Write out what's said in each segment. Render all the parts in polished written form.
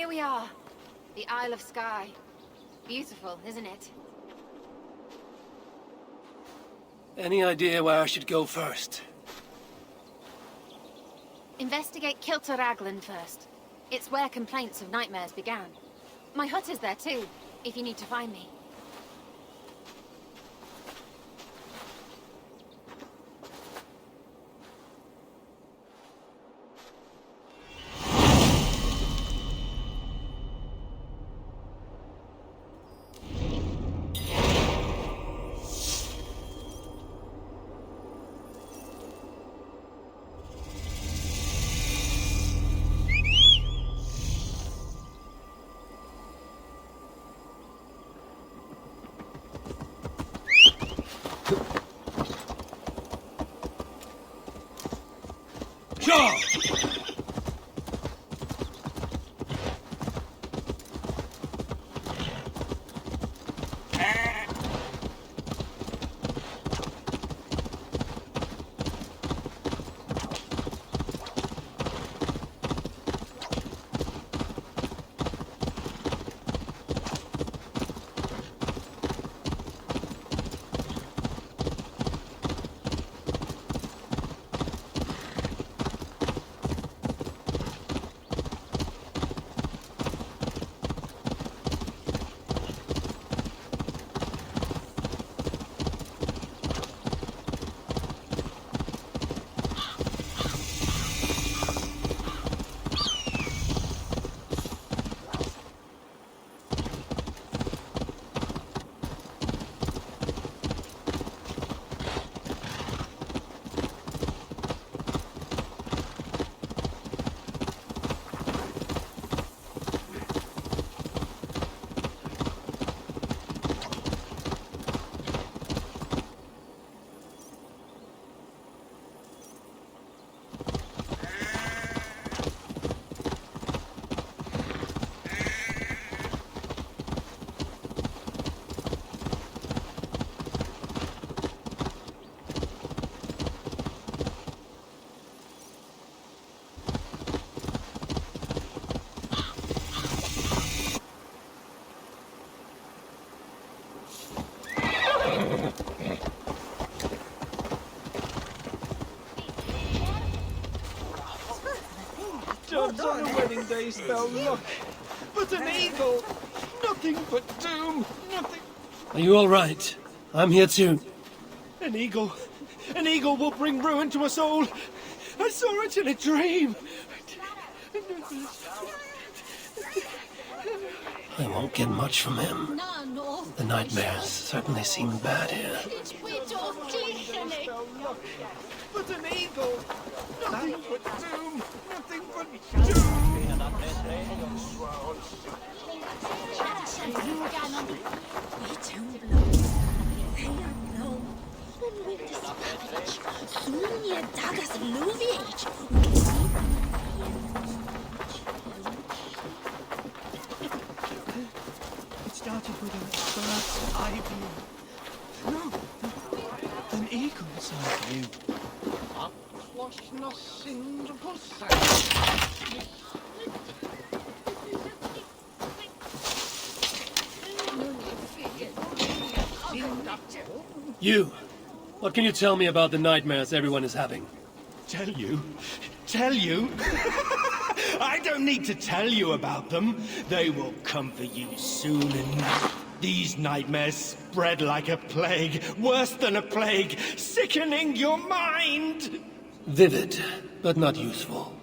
Here we are. The Isle of Skye. Beautiful, isn't it? Any idea where I should go first? Investigate Kilter Raglan first. It's where complaints of nightmares began. My hut is there too, if you need to find me. Jobs on a wedding day spell luck, but an eagle, nothing but doom, nothing. Are you all right? I'm here too. An eagle will bring ruin to us all. I saw it in a dream. I won't get much from him. The nightmares certainly seem bad here. But an eagle, nothing but doom, nothing but doom. It started with a bird's eye view. No, an eagle's eye view. You! What can you tell me about the nightmares everyone is having? Tell you? Tell you? I don't need to tell you about them. They will come for you soon enough. These nightmares spread like a plague, worse than a plague, sickening your mind. Vivid, but not useful.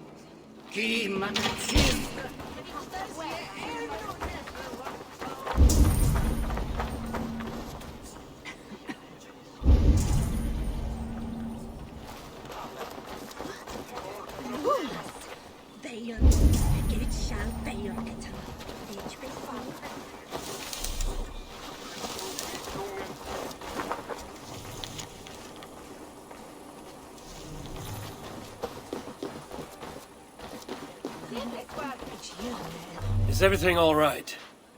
Is everything all right?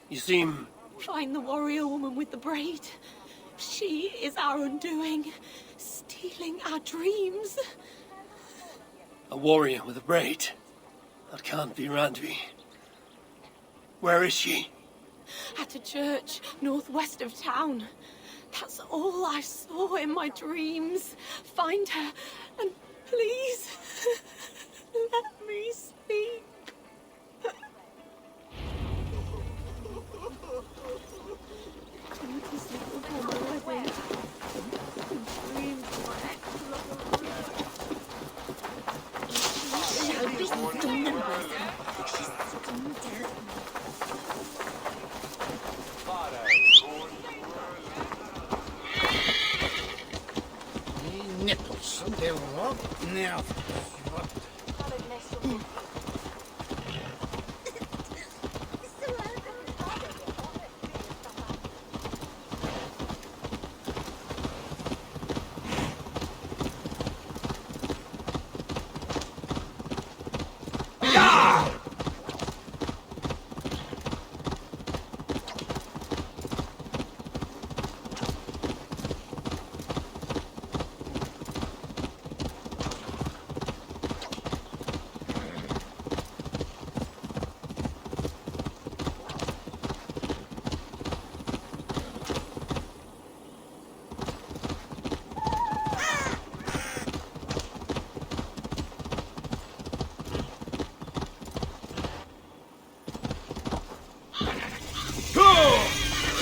You seem... Find the warrior woman with the braid. She is our undoing, stealing our dreams. A warrior with a braid? That can't be Randvi. Where is she? At a church northwest of town. That's all I saw in my dreams. Find her, and please, let me speak.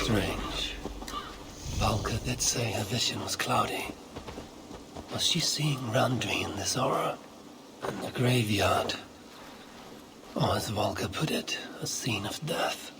Strange. Valka did say her vision was cloudy. Was she seeing Randvi in this aura? And the graveyard? Or as Valka put it, a scene of death?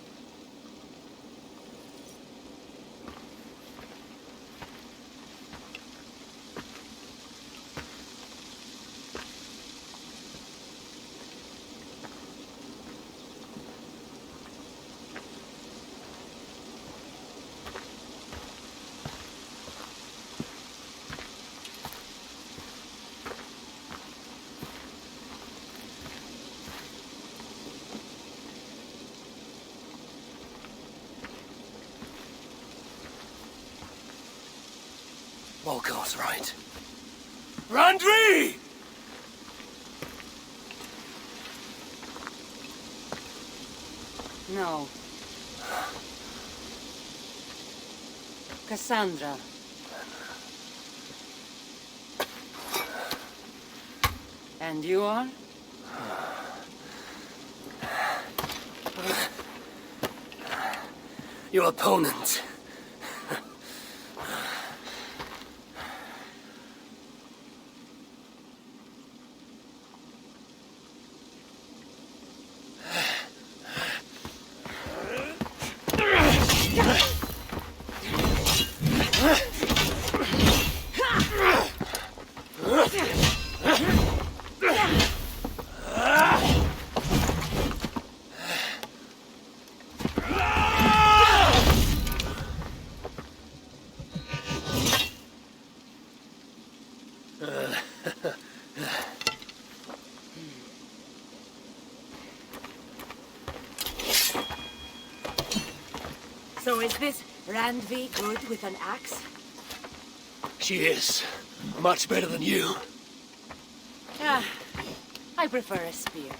Volkar's right. Randvi! No. Cassandra. And you are? Your opponent. So is this Randvi good with an axe? She is. Much better than you. Ah, I prefer a spear.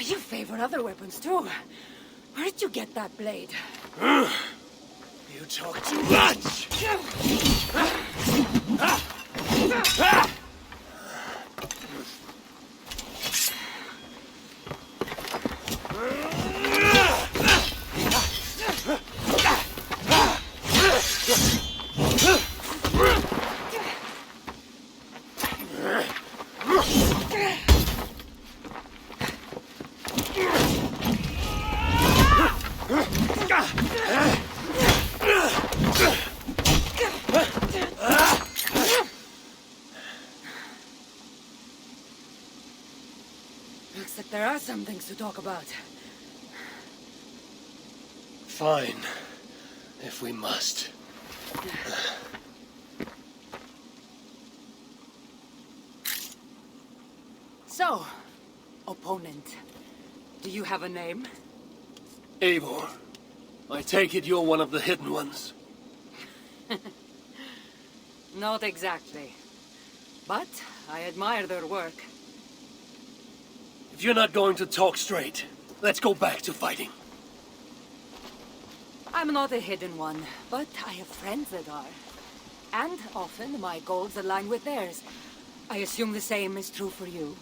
You favor other weapons too. Where did you get that blade? You talk too much! Looks like there are some things to talk about. Fine. If we must. So, opponent, do you have a name? Eivor, I take it you're one of the hidden ones. Not exactly. But I admire their work. If you're not going to talk straight, let's go back to fighting. I'm not a hidden one, but I have friends that are. And often my goals align with theirs. I assume the same is true for you.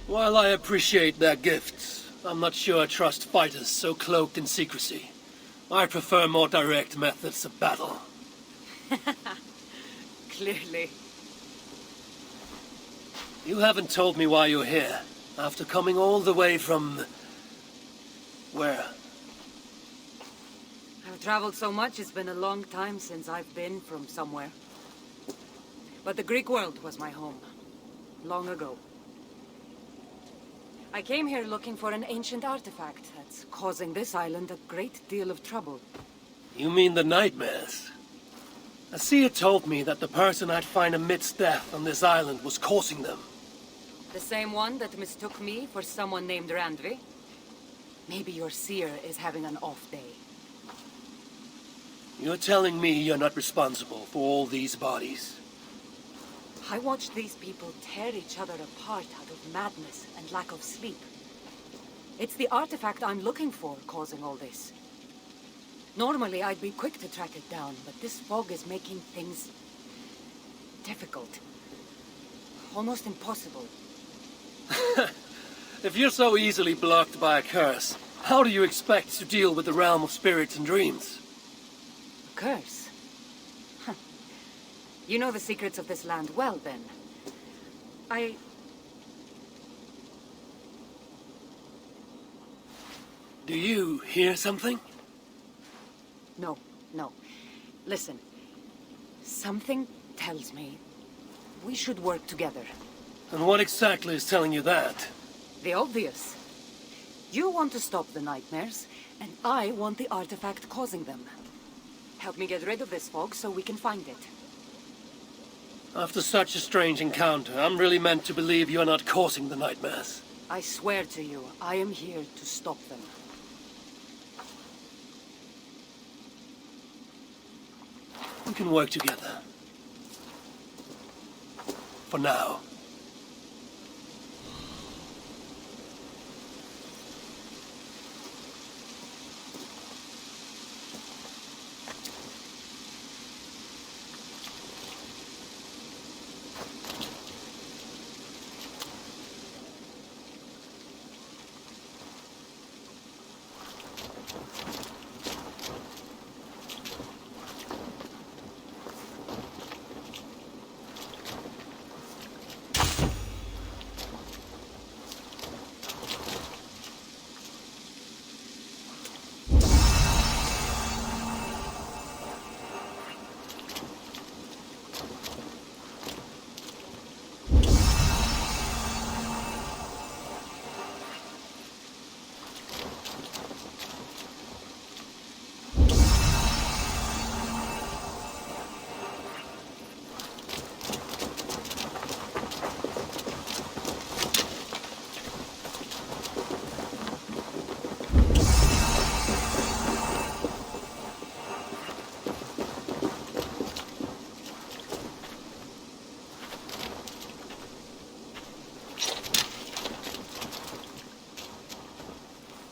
While I appreciate their gifts, I'm not sure I trust fighters so cloaked in secrecy. I prefer more direct methods of battle. Clearly. You haven't told me why you're here, after coming all the way from... where? I've traveled so much, it's been a long time since I've been from somewhere. But the Greek world was my home. Long ago. I came here looking for an ancient artifact that's causing this island a great deal of trouble. You mean the nightmares? A seer told me that the person I'd find amidst death on this island was causing them. The same one that mistook me for someone named Randvi? Maybe your seer is having an off day. You're telling me you're not responsible for all these bodies? I watched these people tear each other apart out of madness and lack of sleep. It's the artifact I'm looking for causing all this. Normally I'd be quick to track it down, but this fog is making things... difficult. Almost impossible. If you're so easily blocked by a curse, how do you expect to deal with the realm of spirits and dreams? A curse? Huh. You know the secrets of this land well, then. Do you hear something? No. Listen. Something tells me we should work together. And what exactly is telling you that? The obvious. You want to stop the nightmares, and I want the artifact causing them. Help me get rid of this fog so we can find it. After such a strange encounter, I'm really meant to believe you're not causing the nightmares. I swear to you, I am here to stop them. We can work together. For now.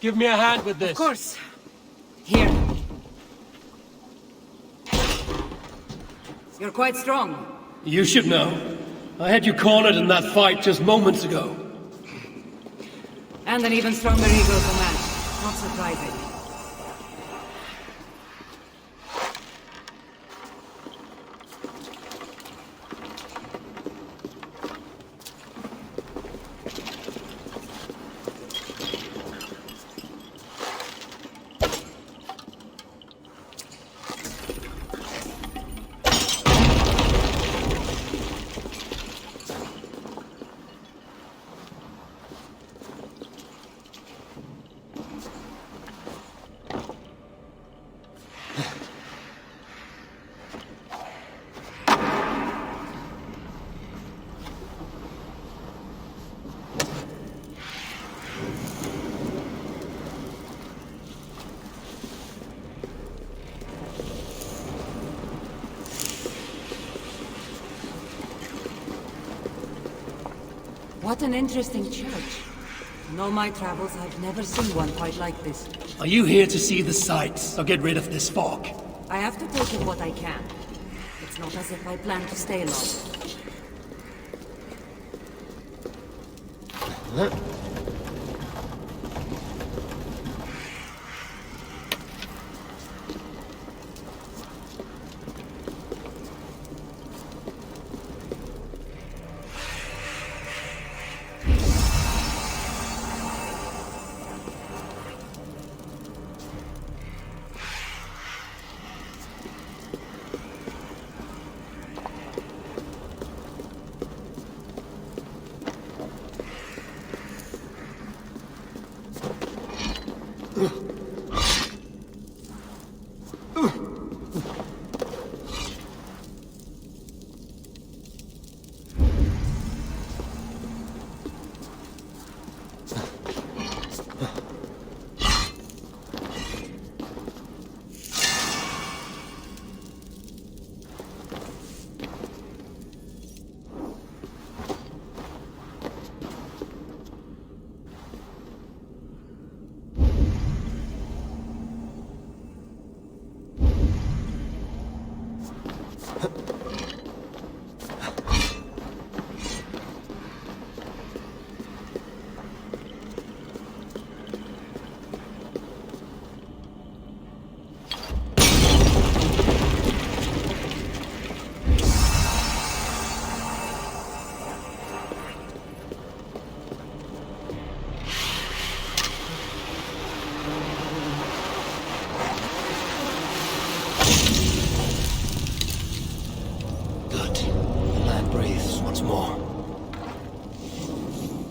Give me a hand with this. Of course. Here. You're quite strong. You should know. I had you cornered in that fight just moments ago. And an even stronger ego to match. Not surprising. What an interesting church. In all my travels, I've never seen one quite like this. Are you here to see the sights, or get rid of this fog? I have to take in what I can. It's not as if I plan to stay long.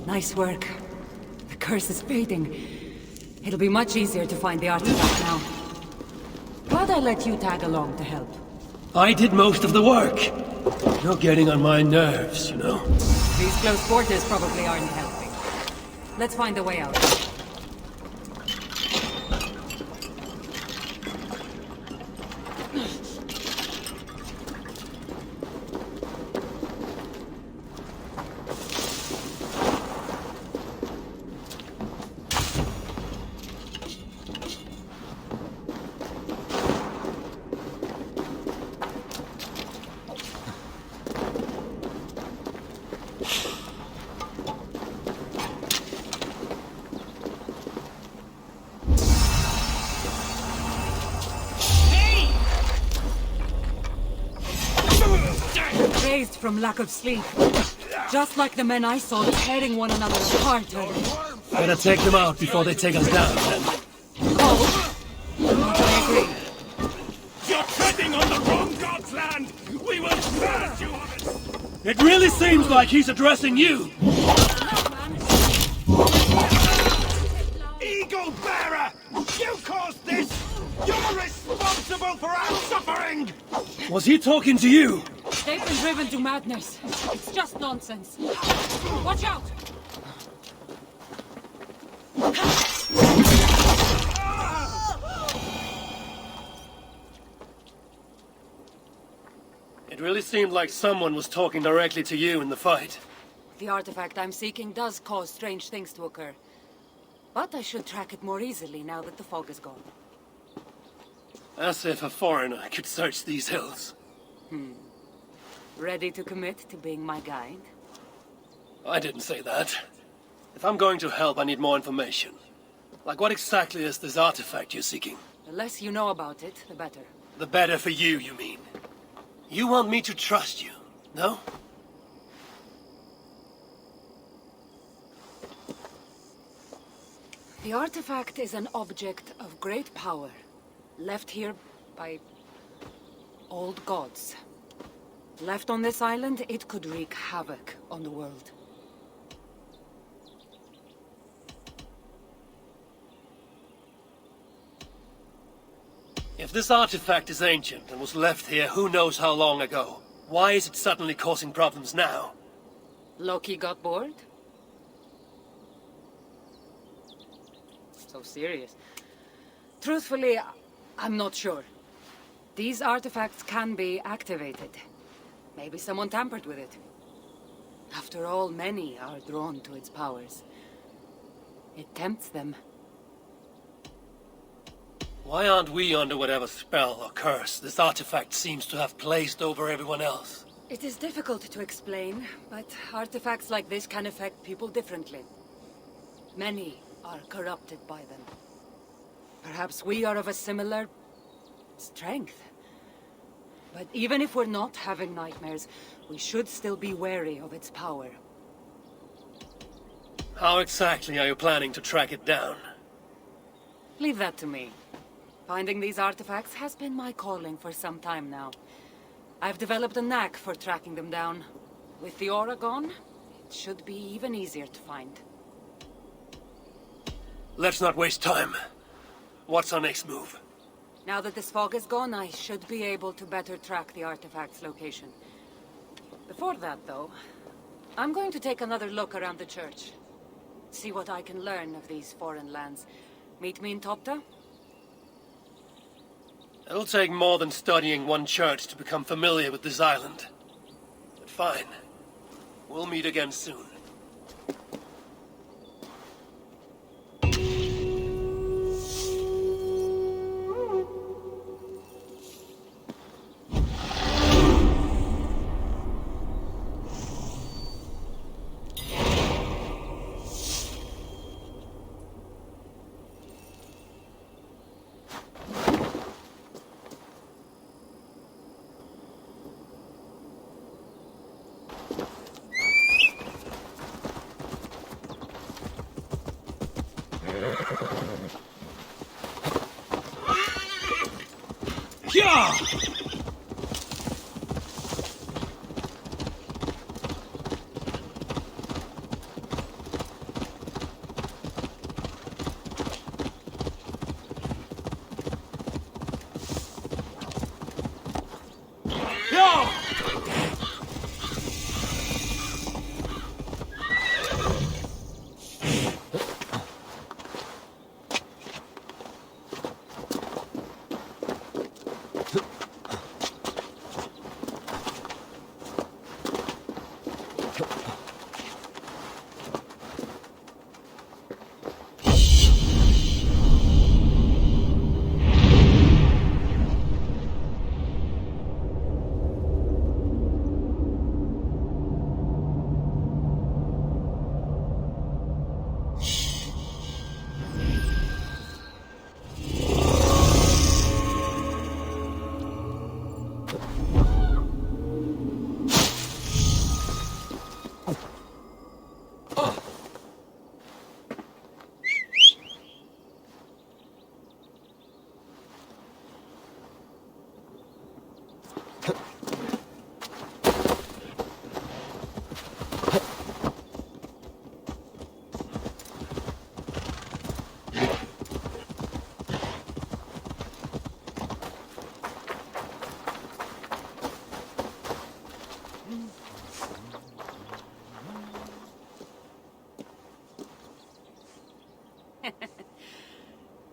Nice work. The curse is fading. It'll be much easier to find the artifact now. Glad I let you tag along to help. I did most of the work. You're getting on my nerves, you know. These close quarters probably aren't helping. Let's find a way out. Dazed from lack of sleep. Just like the men I saw tearing one another apart earlier. Better take them out before they take us down, then. Oh, I agree. You're treading on the wrong god's land! We will purge you of it! It really seems like he's addressing you! Eagle Bearer! You caused this! You're responsible for our suffering! Was he talking to you? They've been driven to madness. It's just nonsense. Watch out! It really seemed like someone was talking directly to you in the fight. The artifact I'm seeking does cause strange things to occur. But I should track it more easily now that the fog is gone. As if a foreigner could search these hills. Ready to commit to being my guide? I didn't say that. If I'm going to help, I need more information. Like, what exactly is this artifact you're seeking? The less you know about it, the better. The better for you, you mean? You want me to trust you, no? The artifact is an object of great power, left here by old gods. Left on this island, it could wreak havoc on the world. If this artifact is ancient and was left here who knows how long ago, why is it suddenly causing problems now? Loki got bored? So serious. Truthfully, I'm not sure. These artifacts can be activated. Maybe someone tampered with it. After all, many are drawn to its powers. It tempts them. Why aren't we under whatever spell or curse this artifact seems to have placed over everyone else? It is difficult to explain, but artifacts like this can affect people differently. Many are corrupted by them. Perhaps we are of a similar strength. But even if we're not having nightmares, we should still be wary of its power. How exactly are you planning to track it down? Leave that to me. Finding these artifacts has been my calling for some time now. I've developed a knack for tracking them down. With the aura gone, it should be even easier to find. Let's not waste time. What's our next move? Now that this fog is gone, I should be able to better track the artifact's location. Before that, though, I'm going to take another look around the church. See what I can learn of these foreign lands. Meet me in Topta? It'll take more than studying one church to become familiar with this island. But fine. We'll meet again soon. Yeah!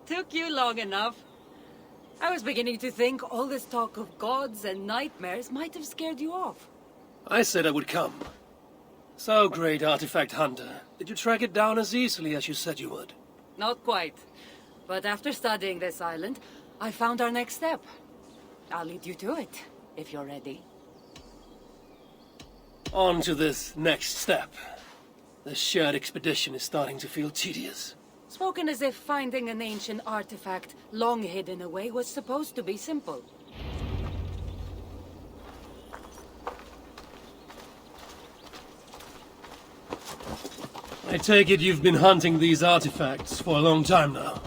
Took you long enough. I was beginning to think all this talk of gods and nightmares might have scared you off. I said I would come. So, great artifact hunter, did you track it down as easily as you said you would? Not quite. But after studying this island, I found our next step. I'll lead you to it, if you're ready. On to this next step. This shared expedition is starting to feel tedious. Spoken as if finding an ancient artifact, long hidden away, was supposed to be simple. I take it you've been hunting these artifacts for a long time now.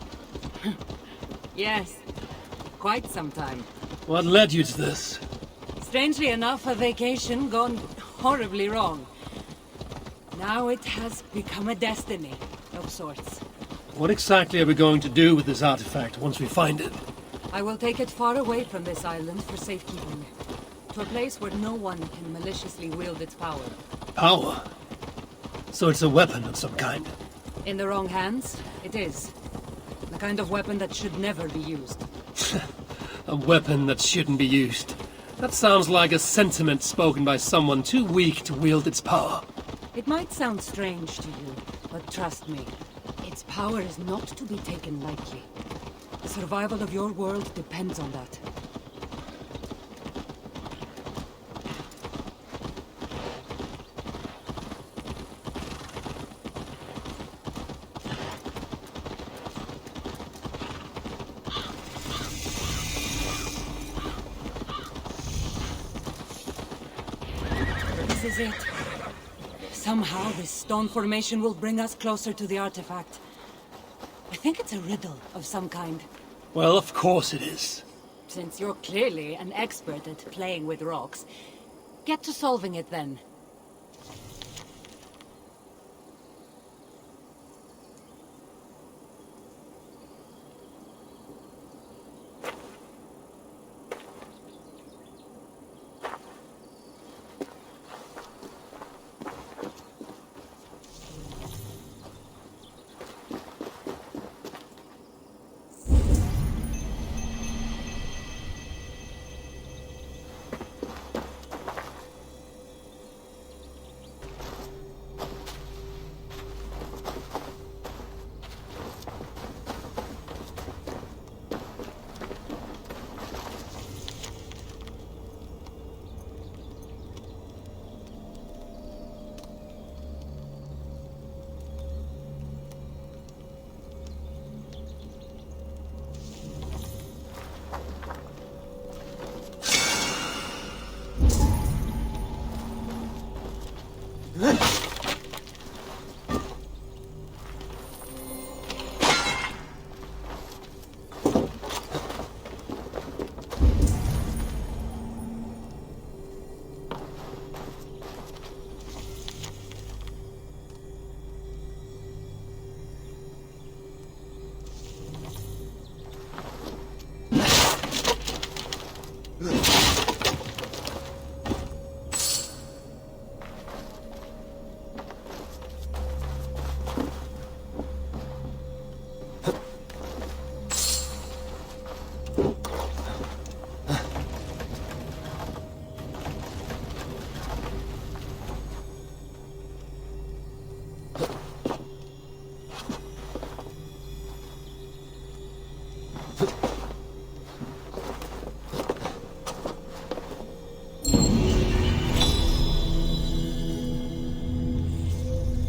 Yes, quite some time. What led you to this? Strangely enough, a vacation gone horribly wrong. Now it has become a destiny of sorts. What exactly are we going to do with this artifact once we find it? I will take it far away from this island for safekeeping. To a place where no one can maliciously wield its power. Power? So it's a weapon of some kind? In the wrong hands, it is. The kind of weapon that should never be used. A weapon that shouldn't be used. That sounds like a sentiment spoken by someone too weak to wield its power. It might sound strange to you, but trust me, its power is not to be taken lightly. The survival of your world depends on that. This is it. Somehow this stone formation will bring us closer to the artifact. I think it's a riddle of some kind. Well, of course it is. Since you're clearly an expert at playing with rocks, get to solving it then.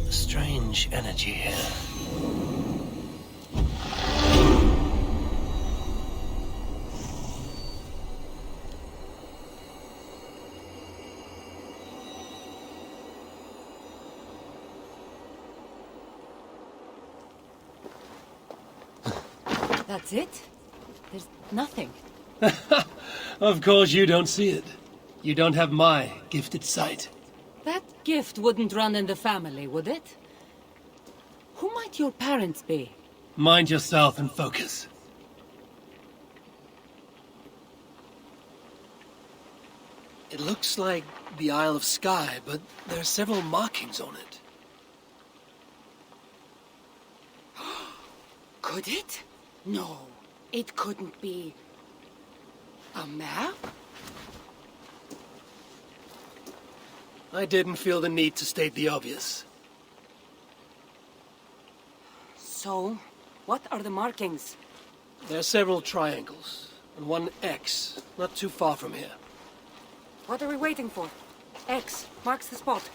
Strange energy here. That's it? There's nothing. Of course you don't see it. You don't have my gifted sight. That gift wouldn't run in the family, would it? Who might your parents be? Mind yourself and focus. It looks like the Isle of Skye, but there are several markings on it. Could it? No, it couldn't be. A map? I didn't feel the need to state the obvious. So, what are the markings? There are several triangles, and one X, not too far from here. What are we waiting for? X marks the spot.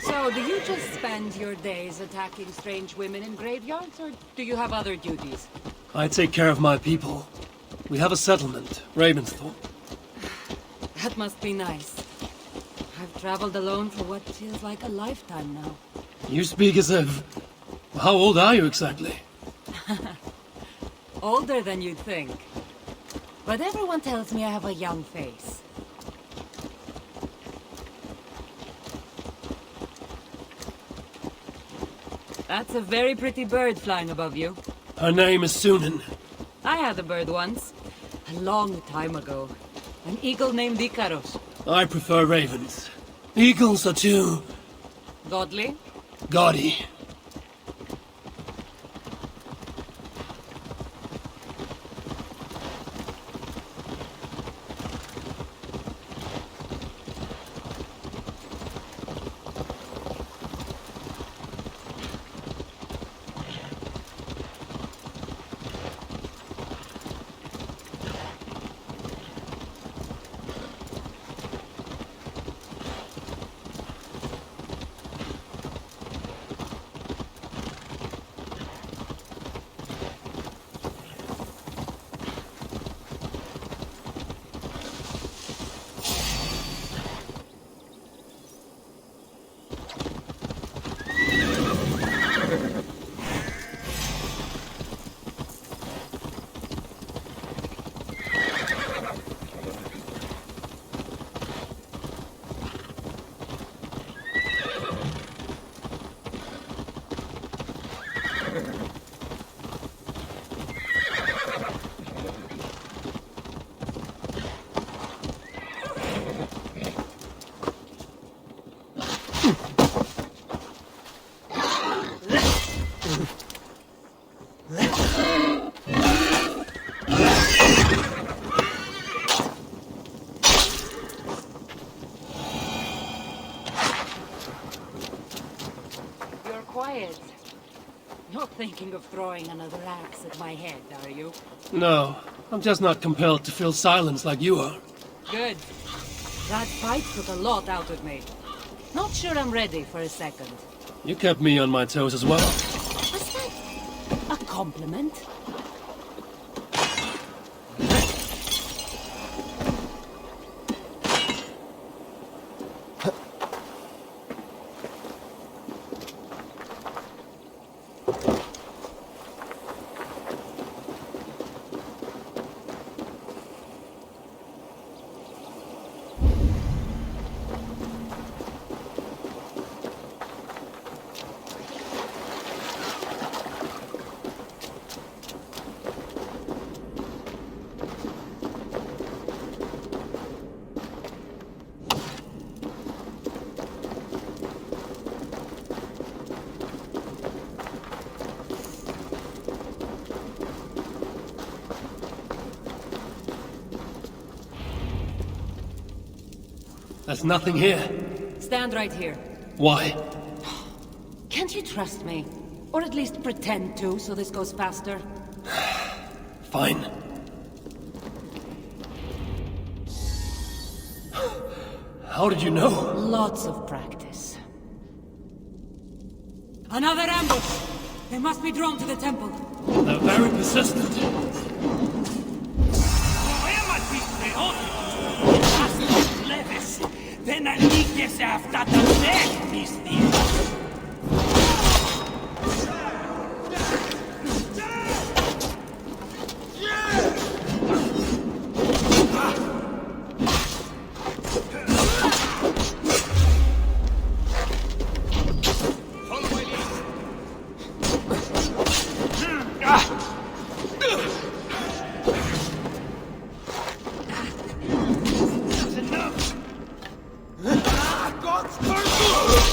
So, do you just spend your days attacking strange women in graveyards, or do you have other duties? I take care of my people. We have a settlement, Ravensthorpe. That must be nice. I've traveled alone for what feels like a lifetime now. You speak as if... How old are you exactly? Older than you'd think. But everyone tells me I have a young face. That's a very pretty bird flying above you. Her name is Sunan. I had a bird once. A long time ago. An eagle named Icaros. I prefer ravens. Eagles are too... Godly? Gaudy. Quiet. Not thinking of throwing another axe at my head, are you? No, I'm just not compelled to fill silence like you are. Good. That fight took a lot out of me. Not sure I'm ready for a second. You kept me on my toes as well. Was that a compliment? There's nothing here. Stand right here. Why? Can't you trust me? Or at least pretend to, so this goes faster? Fine. How did you know? Lots of practice. Another ambush! They must be drawn to the temple. They're very persistent. Δεν ανήκεσαι αυτά τα δέχμιστη.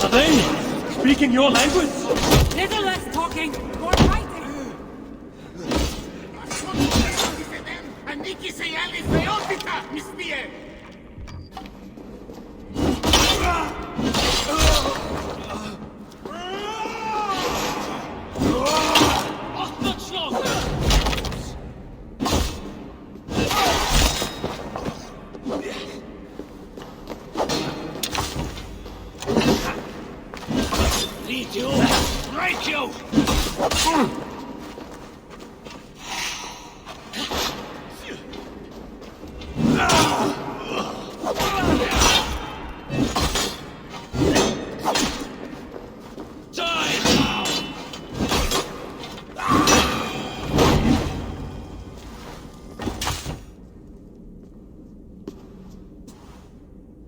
Are they speaking your language? Little less talking, more fighting! Ανήκει η άλλη θεότητα, μυστιέ! Right, you!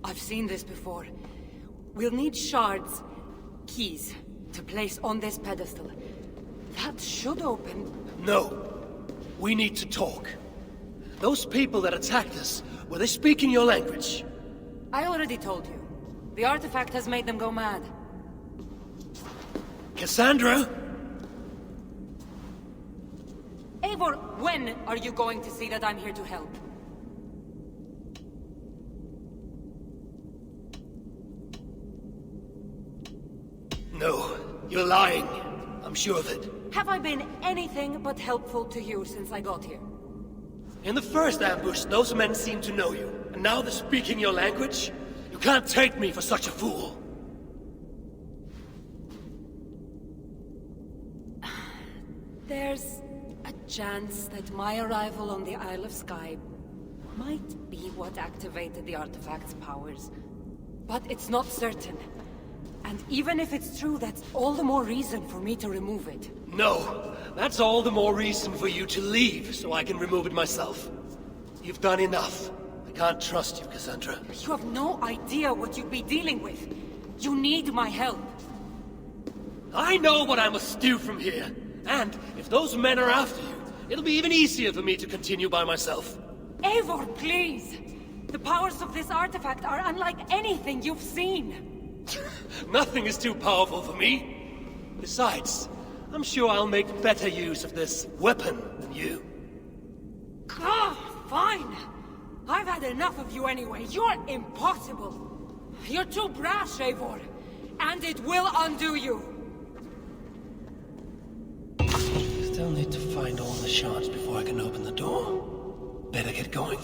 I've seen this before. We'll need shards, keys, to place on this pedestal. That should open... No. We need to talk. Those people that attacked us, were they speaking your language? I already told you. The artifact has made them go mad. Cassandra? Eivor, when are you going to see that I'm here to help? No, you're lying. I'm sure of it. Have I been anything but helpful to you since I got here? In the first ambush, those men seemed to know you. And now they're speaking your language? You can't take me for such a fool. There's a chance that my arrival on the Isle of Skye might be what activated the artifact's powers. But it's not certain. And even if it's true, that's all the more reason for me to remove it. No, that's all the more reason for you to leave, so I can remove it myself. You've done enough. I can't trust you, Cassandra. You have no idea what you'd be dealing with. You need my help. I know what I must do from here. And if those men are after you, it'll be even easier for me to continue by myself. Eivor, please! The powers of this artifact are unlike anything you've seen. Nothing is too powerful for me. Besides, I'm sure I'll make better use of this weapon than you. Ah, fine. I've had enough of you anyway. You're impossible. You're too brash, Eivor. And it will undo you. Still need to find all the shards before I can open the door. Better get going.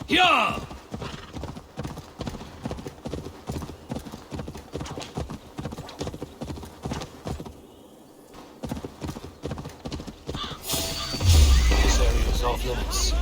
Yeah! This area is off limits.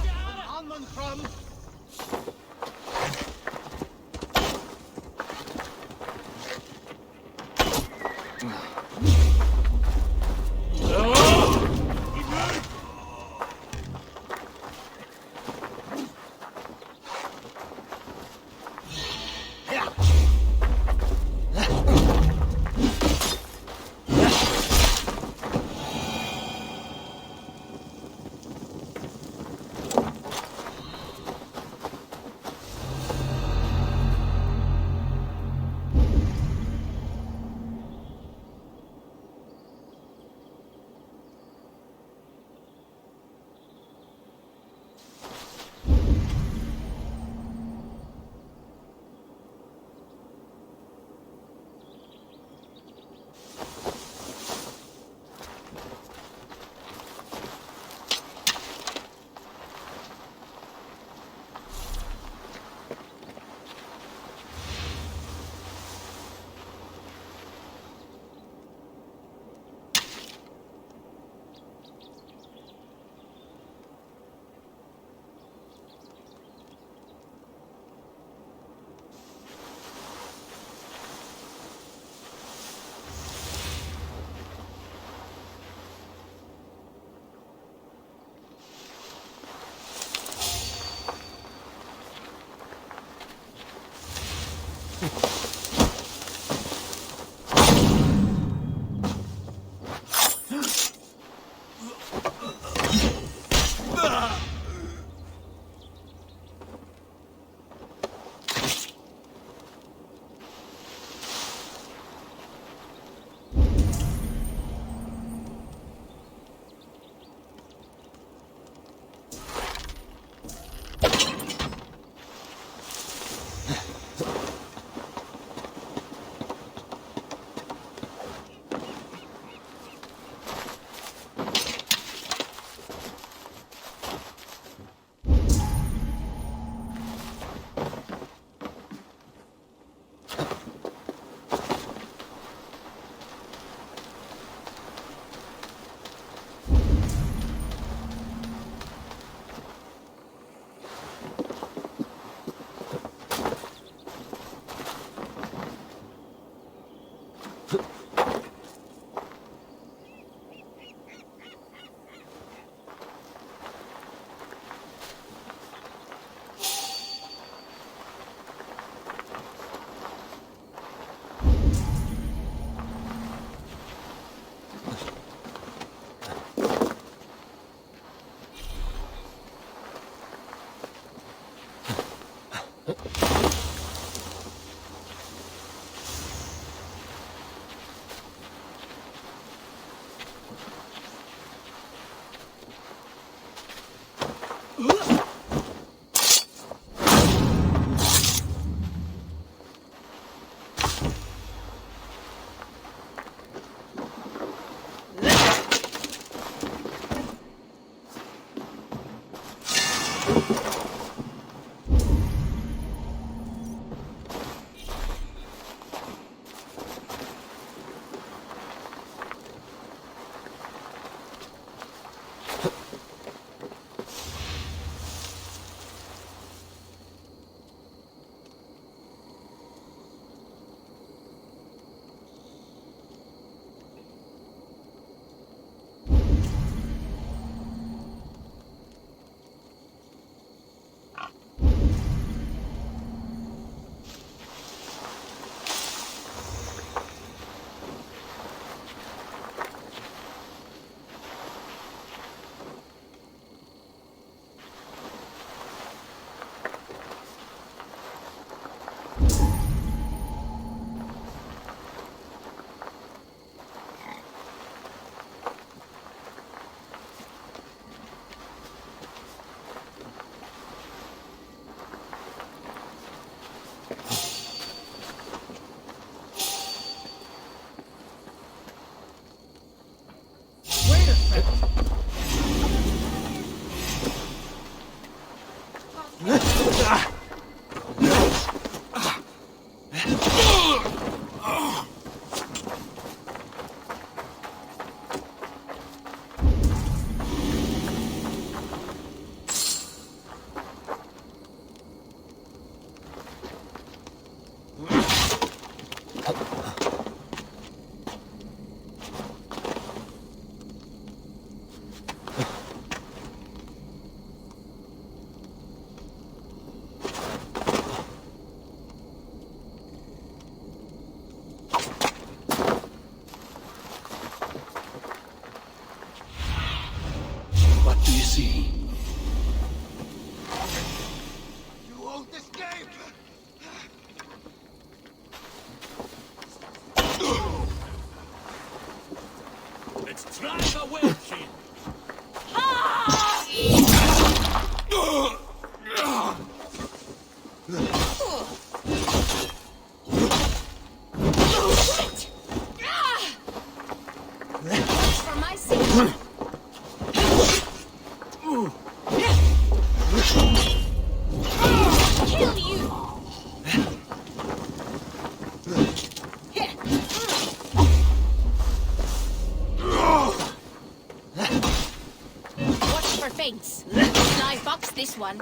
Live box this one.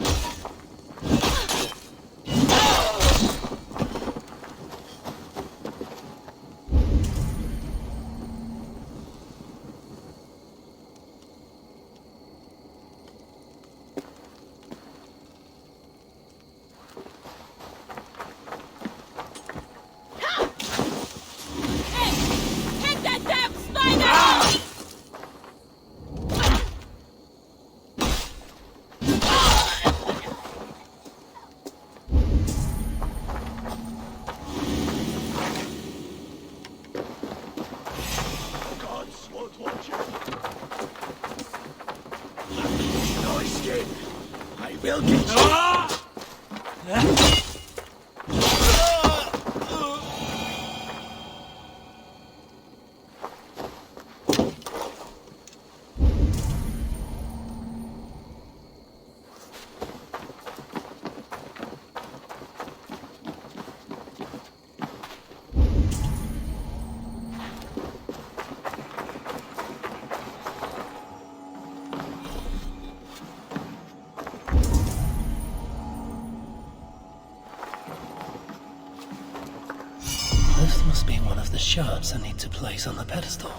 This must be one of the shards I need to place on the pedestal.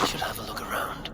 Should have a look around.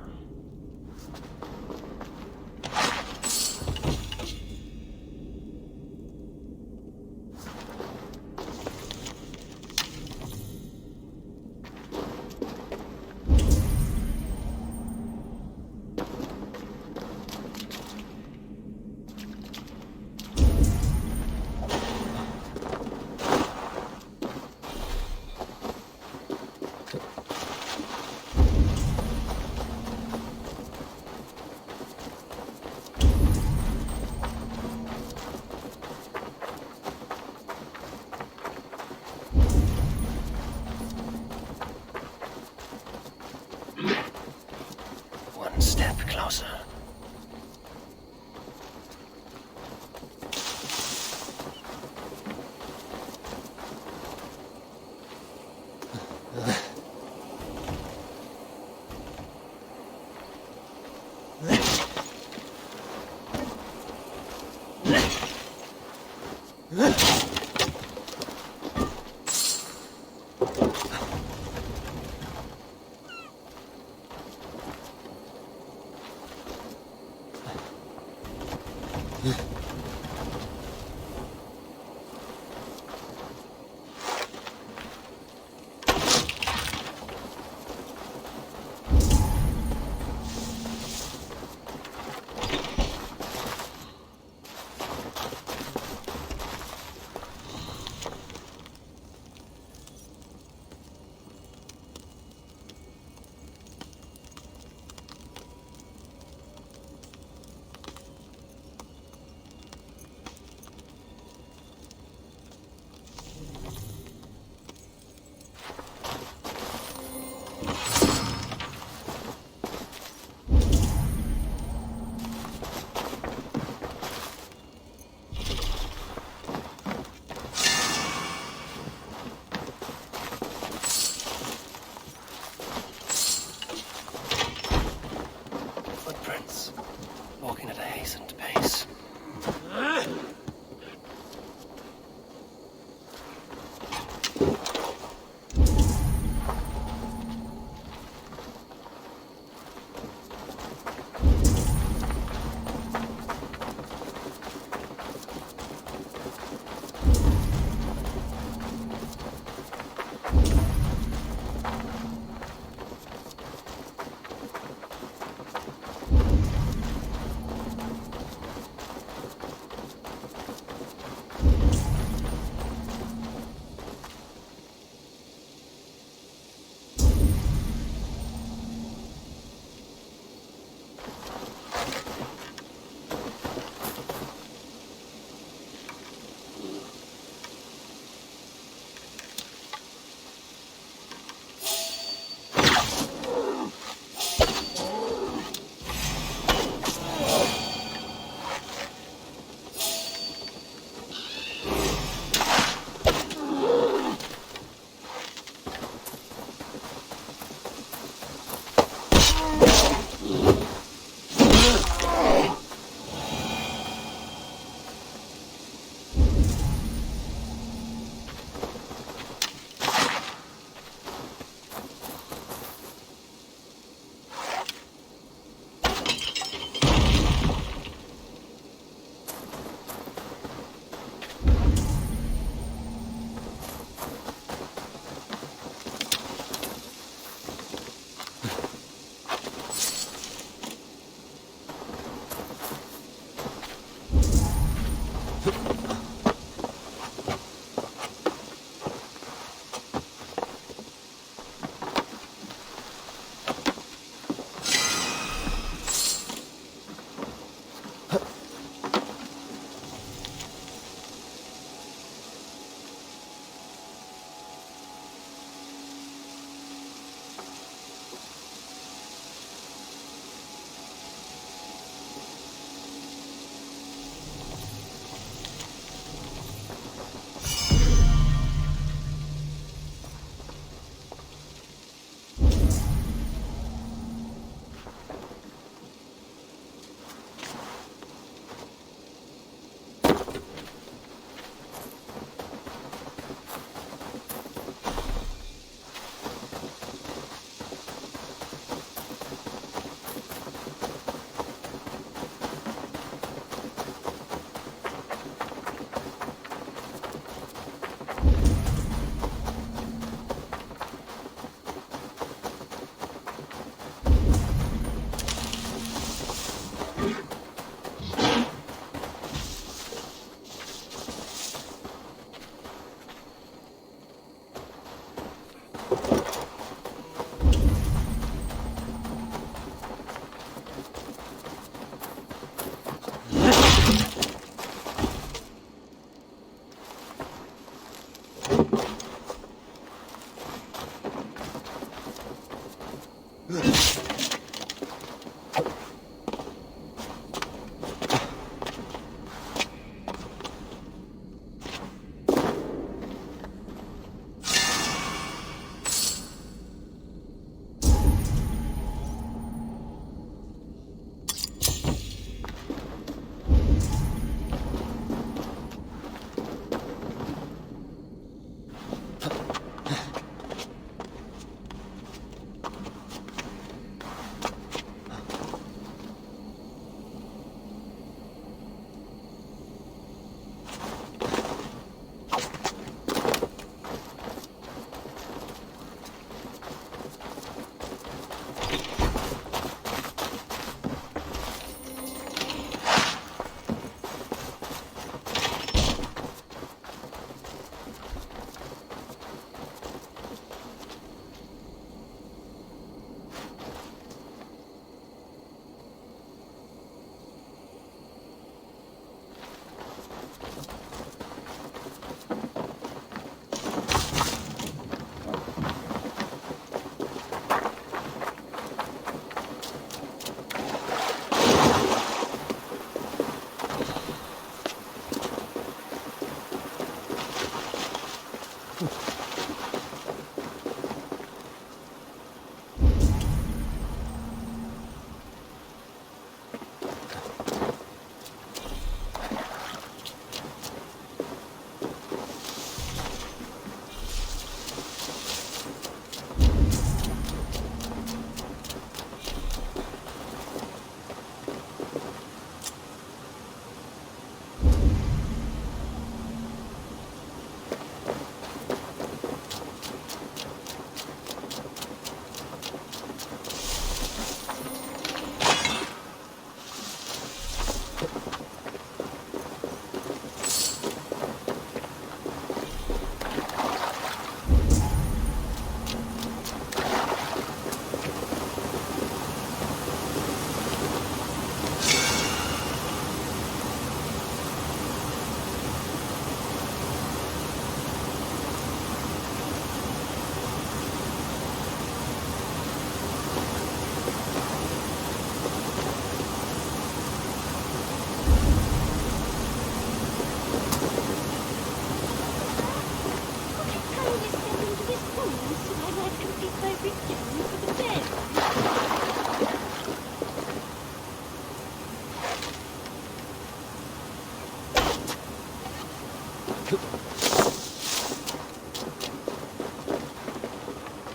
One step closer.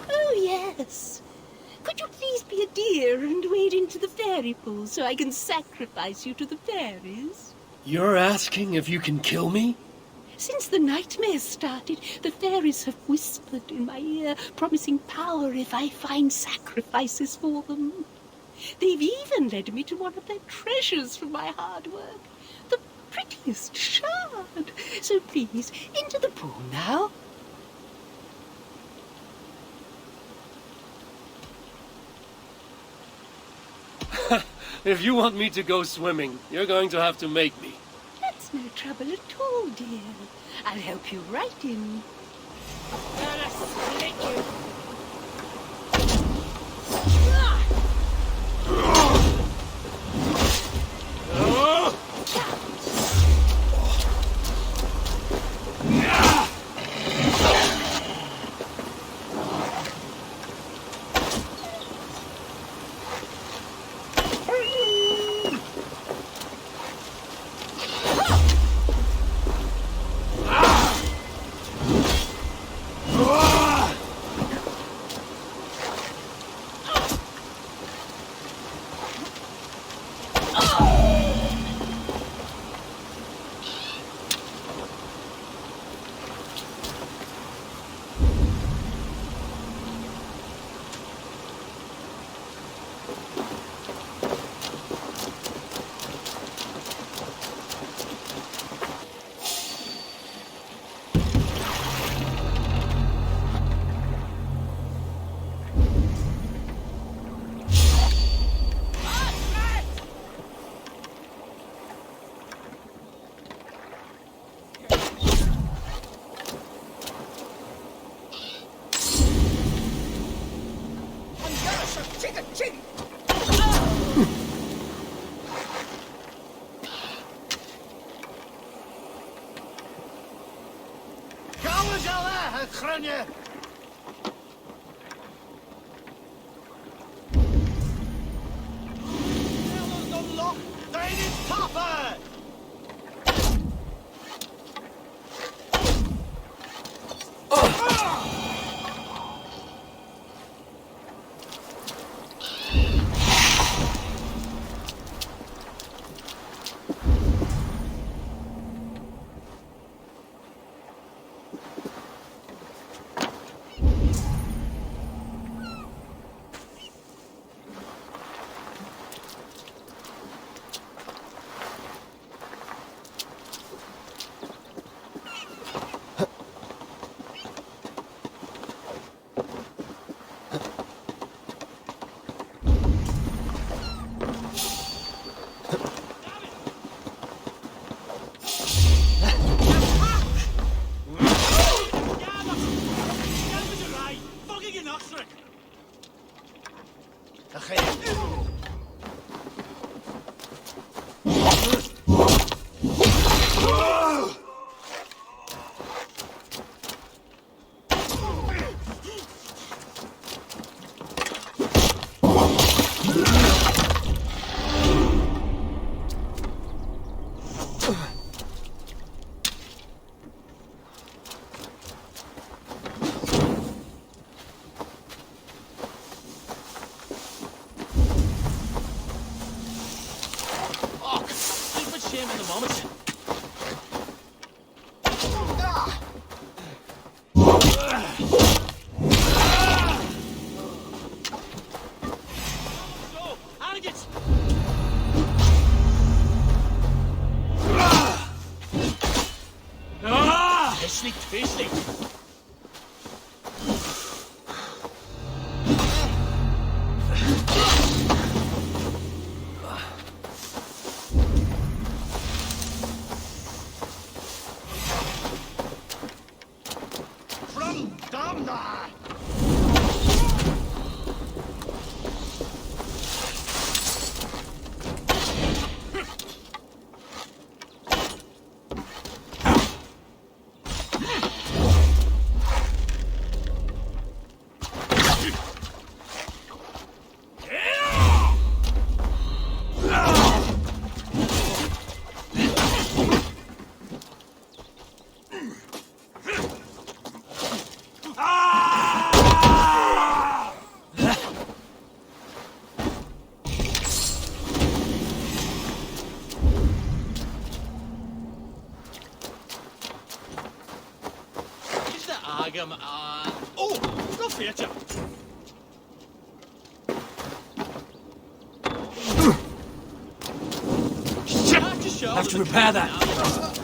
Oh, yes. Could you please be a dear and wade into the fairy pool so I can sacrifice you to the fairies? You're asking if you can kill me? Since the nightmares started, the fairies have whispered in my ear, promising power if I find sacrifices for them. They've even led me to one of their treasures from my hard work, the prettiest shard. So please, into the pool now. If you want me to go swimming, you're going to have to make me. That's no trouble at all, dear. I'll help you right in. Gonna split you. Oh! Oh, go for it, Have to repair that.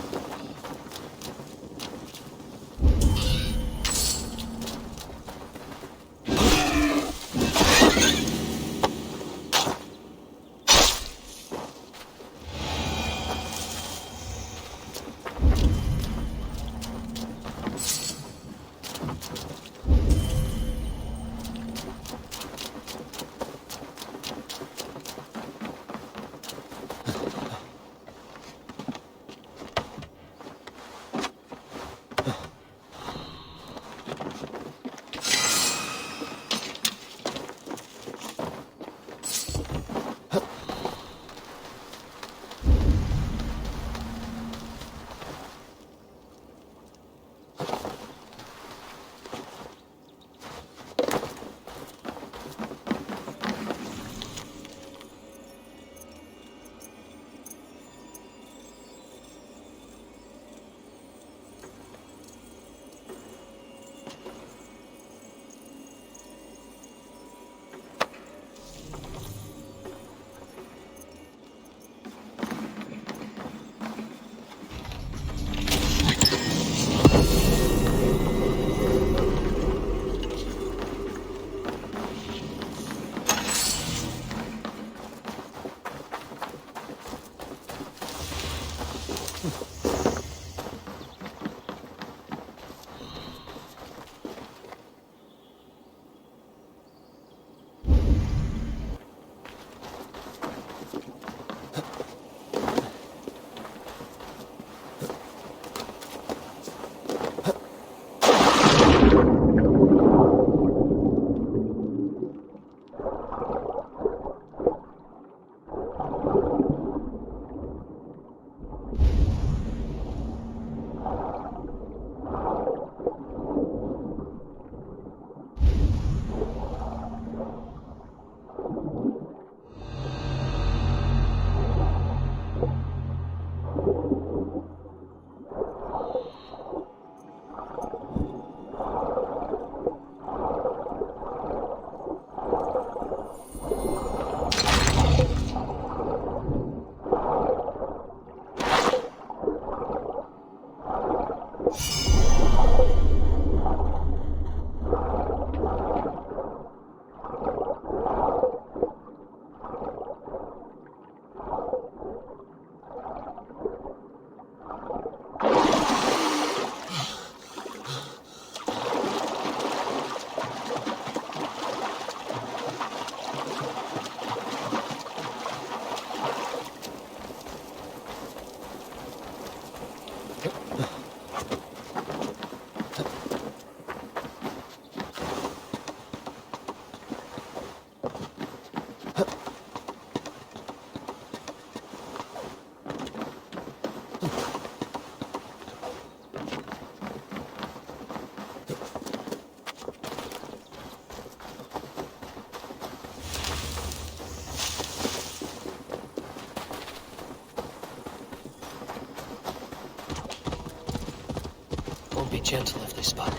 gentle if they spot me.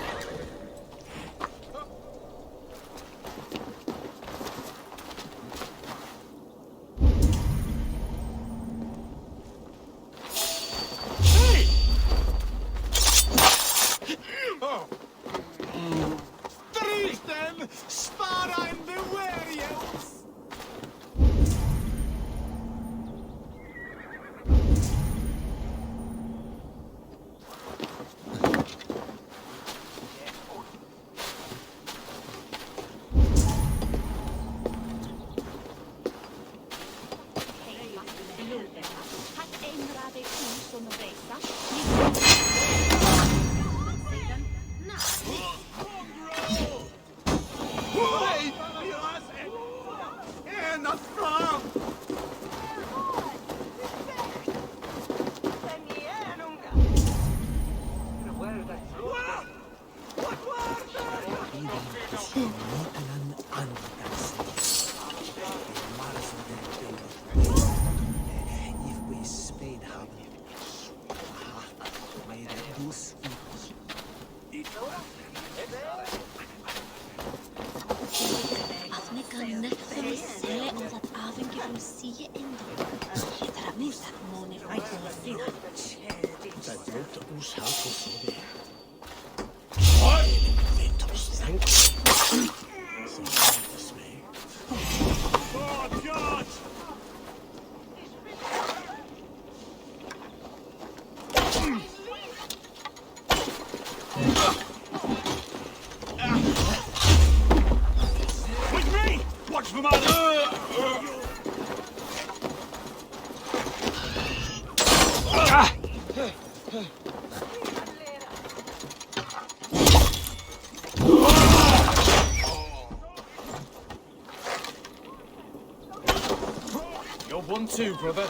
You're one too, brother.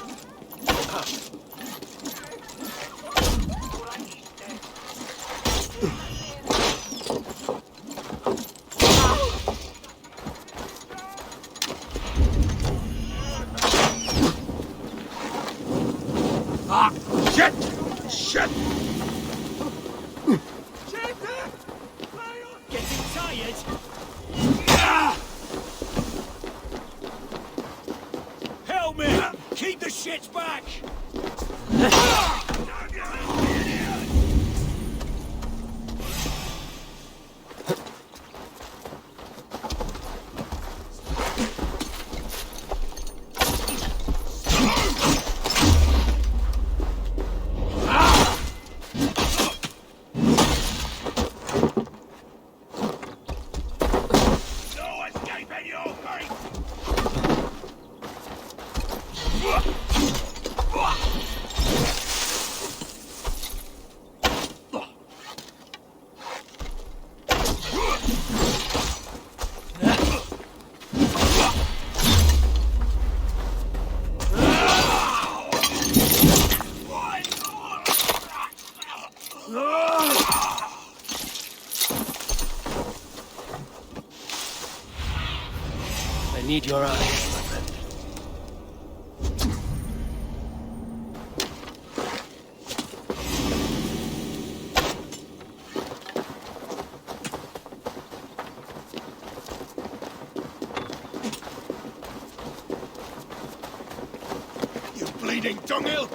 Shit! Shit! Getting tired? Help me! Keep the shits back! I need your eyes, my friend. You bleeding dunghill!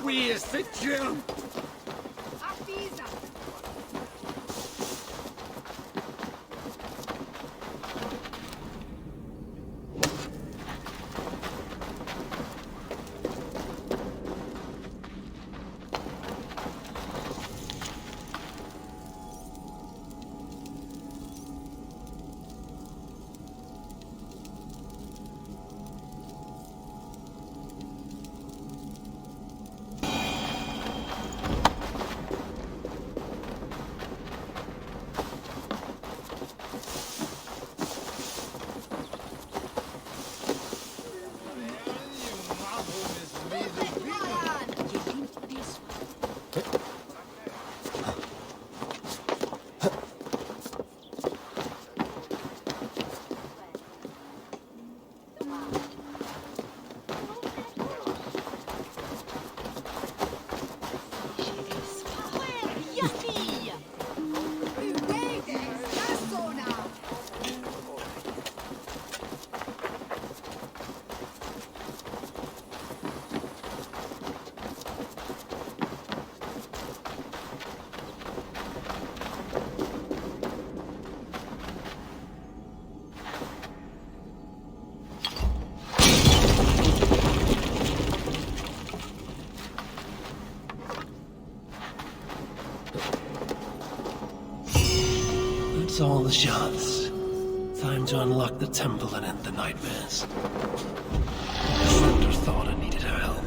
Where's the jump? That's all the shots. Time to unlock the temple and end the nightmares. Cassandra thought I needed her help.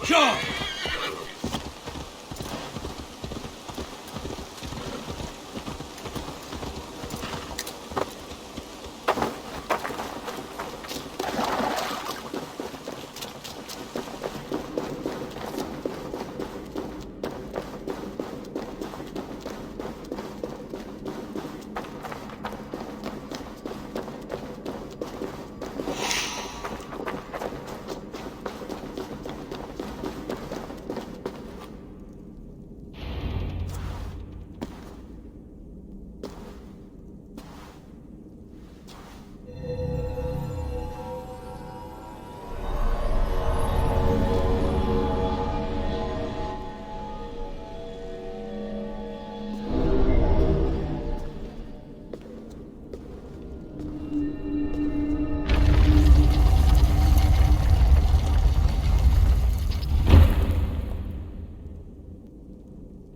Sure!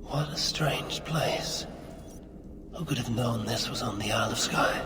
What a strange place. Who could have known this was on the Isle of Skye?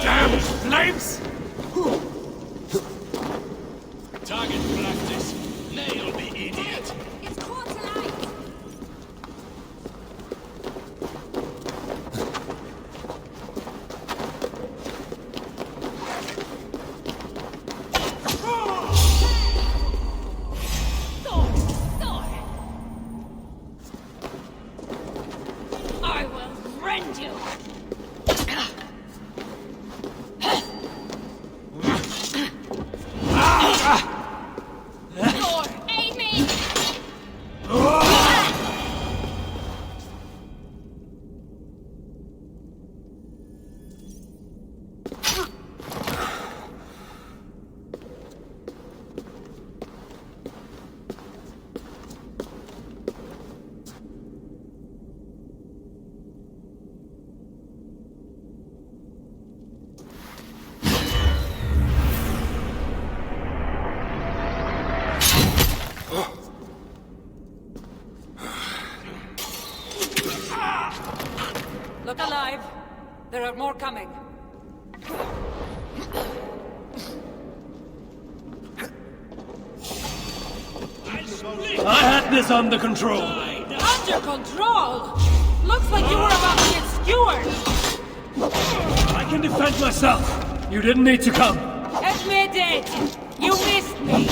Damn flames! Target practice. Nail the idiot. It's quarter light. I will rend you. You're aiming. Look alive. There are more coming. I had this under control. Under control! Looks like you were about to get skewered! I can defend myself. You didn't need to come. Admit it! You missed me!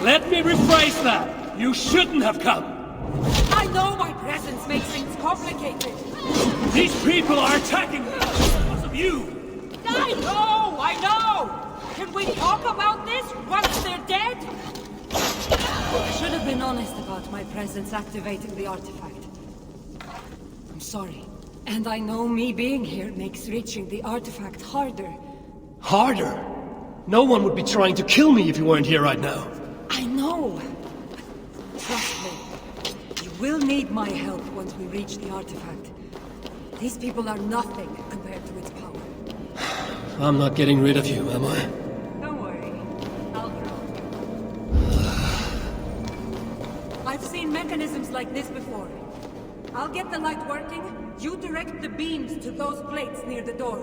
Let me rephrase that. You shouldn't have come. I know my presence makes things complicated. These people are attacking me because of you. I know! Can we talk about this once they're dead? I should have been honest about my presence activating the artifact. I'm sorry. And I know me being here makes reaching the artifact harder. Harder? No one would be trying to kill me if you weren't here right now. I know! Trust me. You will need my help once we reach the artifact. These people are nothing compared to its power. I'm not getting rid of you, am I? Don't worry. I'll help. I've seen mechanisms like this before. I'll get the light working. You direct the beams to those plates near the door.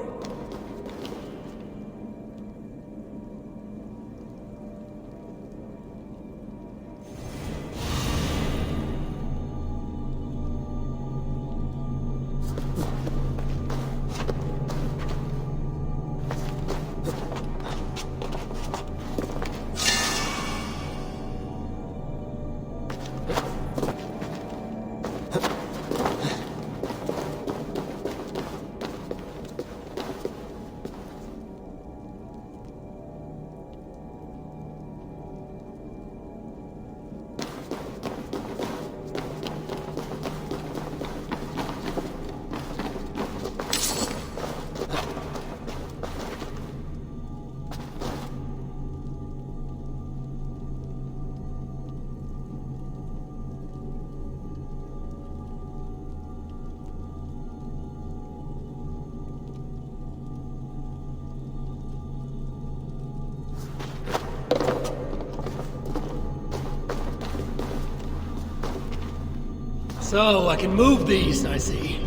So, I can move these, I see.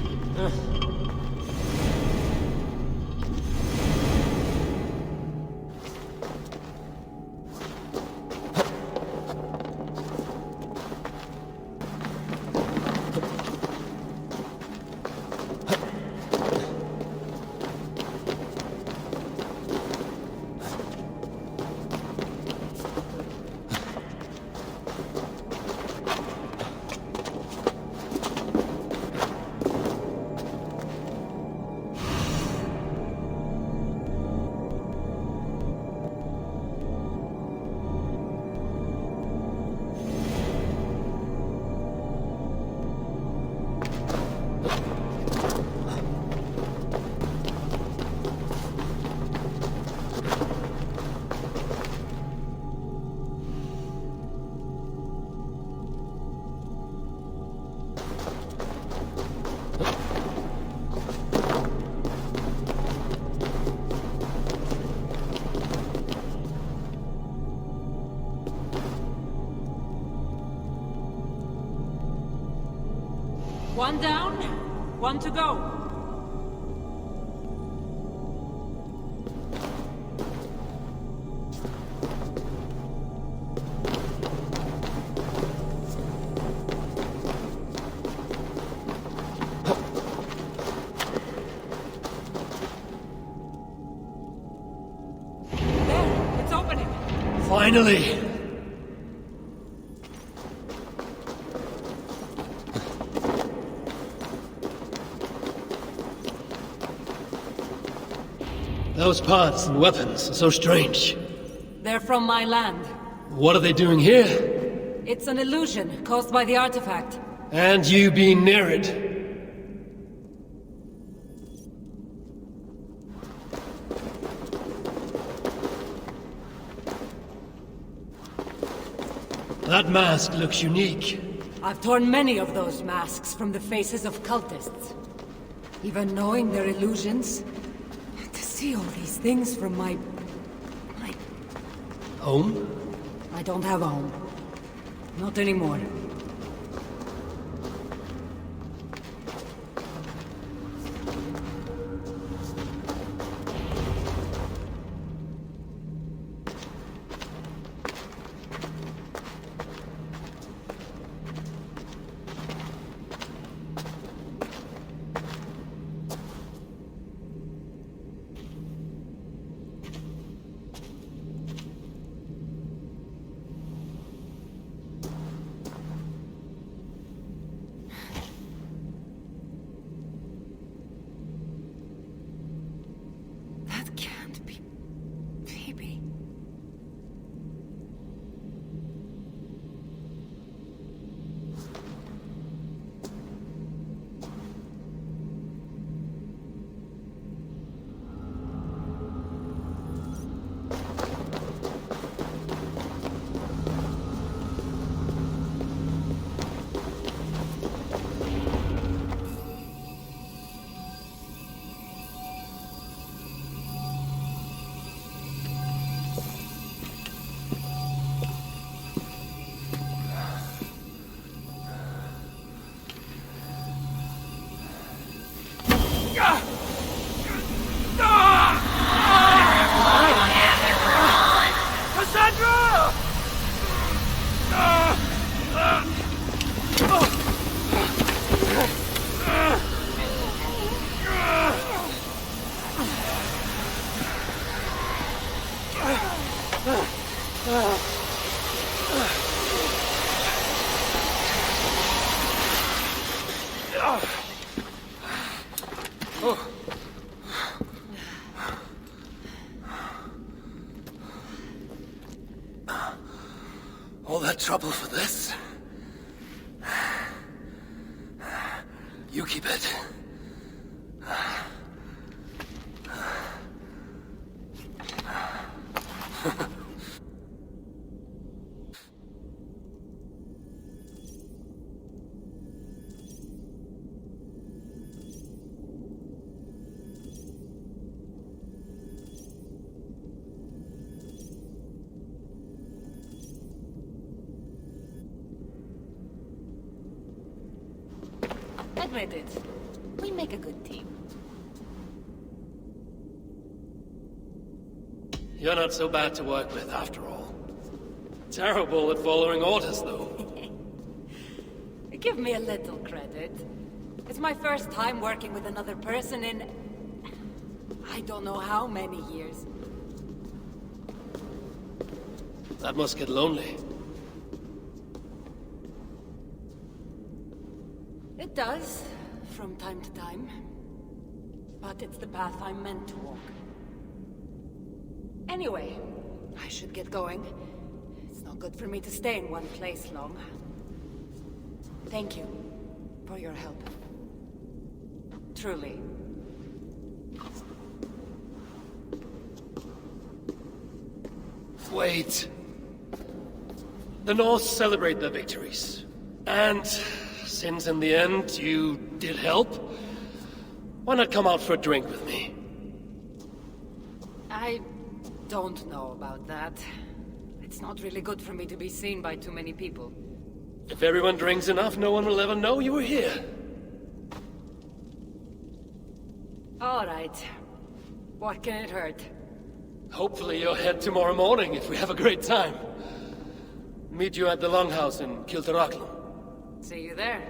One down, one to go. There, it's opening. Finally! Those parts and weapons are so strange. They're from my land. What are they doing here? It's an illusion caused by the artifact. And you being near it. That mask looks unique. I've torn many of those masks from the faces of cultists. Even knowing they're illusions, to see all these things from my Home? I don't have a home. Not anymore. That can't be Phoebe. Cassandra! All that trouble for this? You keep it. Admit it. We make a good team. You're not so bad to work with, after all. Terrible at following orders, though. Give me a little credit. It's my first time working with another person in... I don't know how many years. That must get lonely. It does, from time to time. But it's the path I'm meant to walk. Anyway, I should get going. It's not good for me to stay in one place long. Thank you for your help. Truly. Wait. The Norse celebrate their victories. And since in the end you did help, why not come out for a drink with me? I don't know about that. It's not really good for me to be seen by too many people. If everyone drinks enough, no one will ever know you were here. All right. What can it hurt? Hopefully you'll head tomorrow morning if we have a great time. Meet you at the Longhouse in Kiltarachlum. See you there.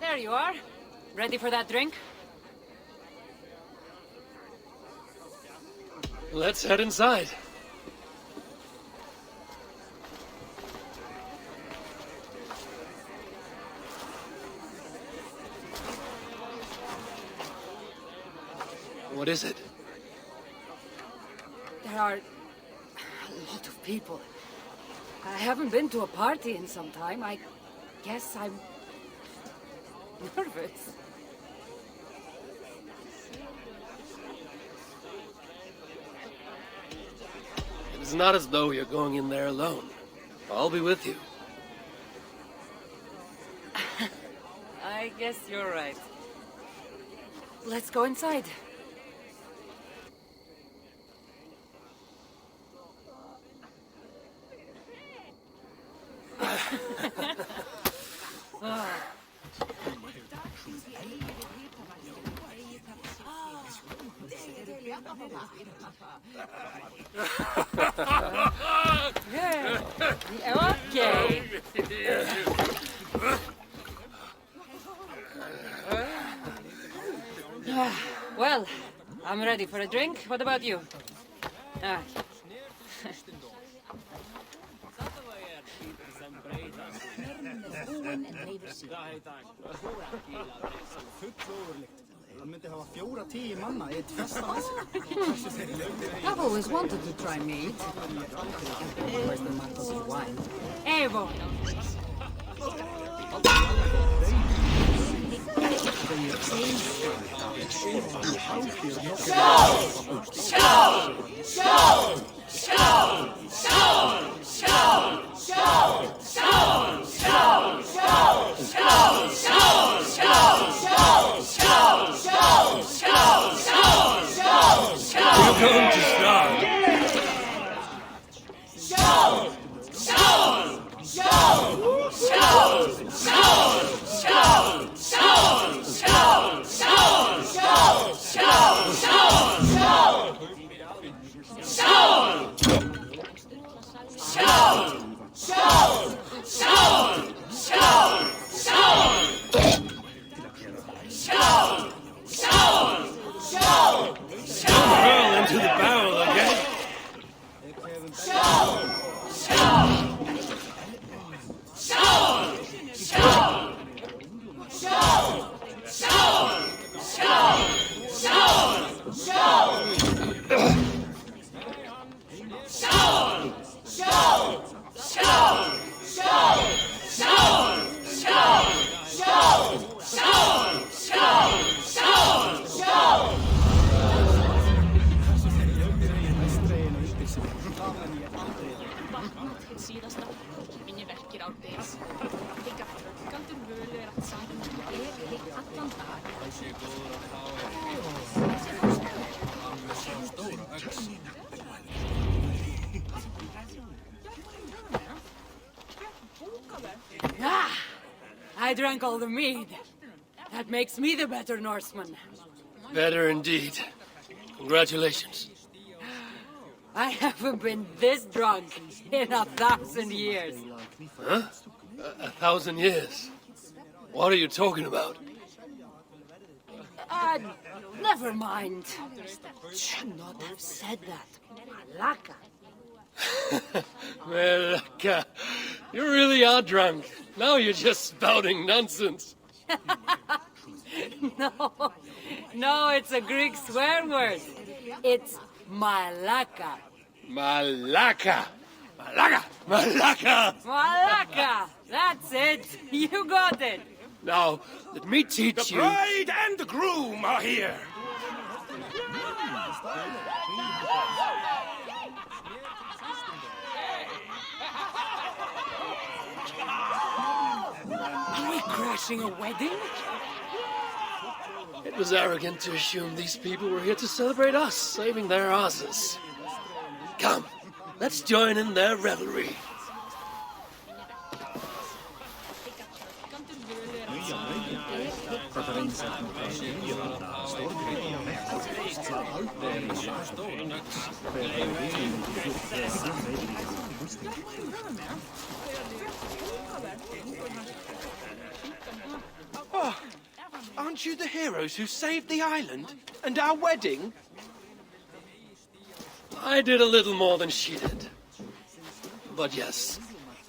There you are. Ready for that drink? Let's head inside. What is it? There are a lot of people. I haven't been to a party in some time. I guess I'm nervous. It's not as though you're going in there alone. I'll be with you. I guess you're right. Let's go inside. Okay. Well, I'm ready for a drink. What about you? I've always wanted to try meat. Where's the massive wine? Eivor! We're going to start. Hurl into the barrel again. Ah! I drank all the mead. That makes me the better Norseman. Better indeed. Congratulations. I haven't been this drunk in 1,000 years. Huh? 1,000 years? What are you talking about? Never mind. Should not have said that. Malaka. Melaka, you really are drunk. Now you're just spouting nonsense. No, it's a Greek swear word. It's malaka. Malaka. Malaka. Malaka. Malaka! That's it. You got it. Now, let me teach you. Bride and the groom are here. Are we crashing a wedding? It was arrogant to assume these people were here to celebrate us, saving their asses. Come, let's join in their revelry. Oh, aren't you the heroes who saved the island and our wedding? I did a little more than she did. But yes,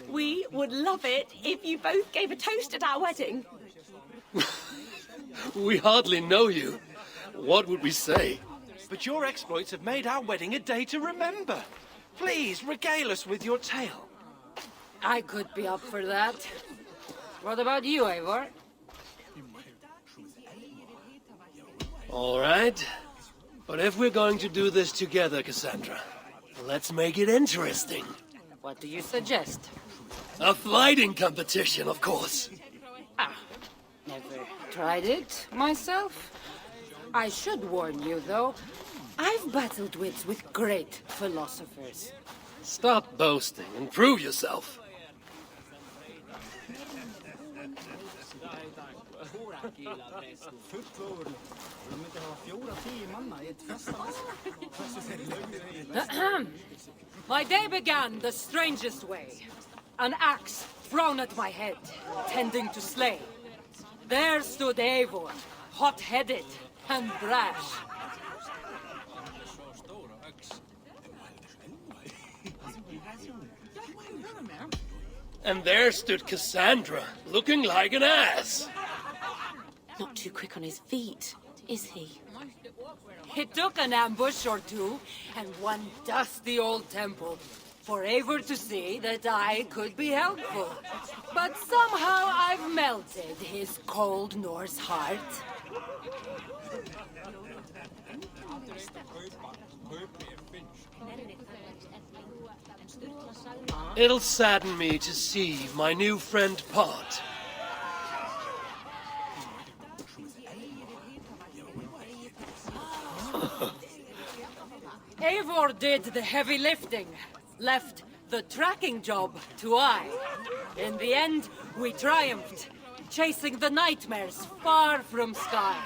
We would love it if you both gave a toast at our wedding. we hardly know you. What would we say? But your exploits have made our wedding a day to remember. Please, regale us with your tale. I could be up for that. What about you, Eivor? All right. But if we're going to do this together, Cassandra, let's make it interesting. What do you suggest? A fighting competition, of course. Never tried it myself. I should warn you, though. I've battled wits with great philosophers. Stop boasting and prove yourself. My day began the strangest way. An axe thrown at my head, tending to slay. There stood Eivor, hot-headed and brash. And there stood Cassandra, looking like an ass. Not too quick on his feet, is he? It took an ambush or two, and one dusty old temple, for Eivor to see that I could be helpful. But somehow I've melted his cold Norse heart. It'll sadden me to see my new friend part. Eivor did the heavy lifting, left the tracking job to I. In the end, we triumphed, chasing the nightmares far from Sky.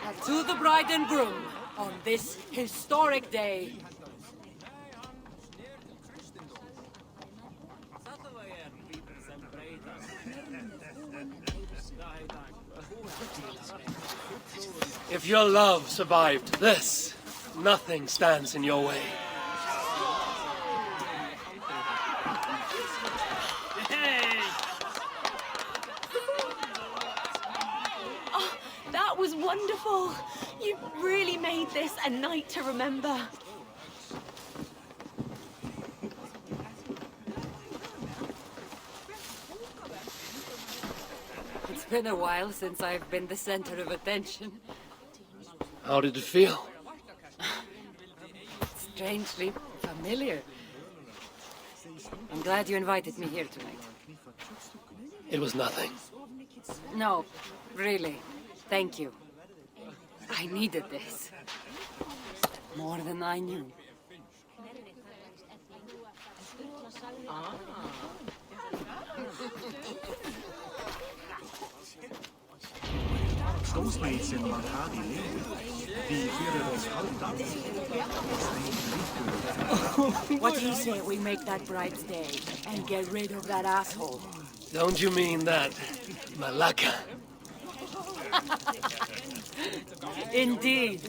And to the bride and groom on this historic day. If your love survived this, nothing stands in your way. Oh, that was wonderful. You really made this a night to remember. It's been a while since I've been the center of attention. How did it feel? Strangely familiar. I'm glad you invited me here tonight. It was nothing. No, really. Thank you. I needed this. More than I knew. What do you say we make that bride's day and get rid of that asshole? Don't you mean that, Malaka? Indeed.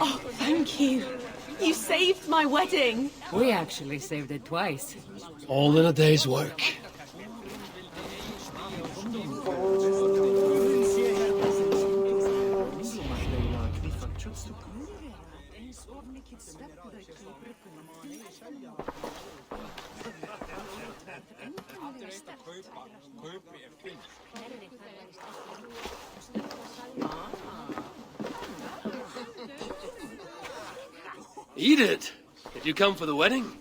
Oh, thank you. You saved my wedding. We actually saved it twice. All in a day's work. Eat it! Did you come for the wedding?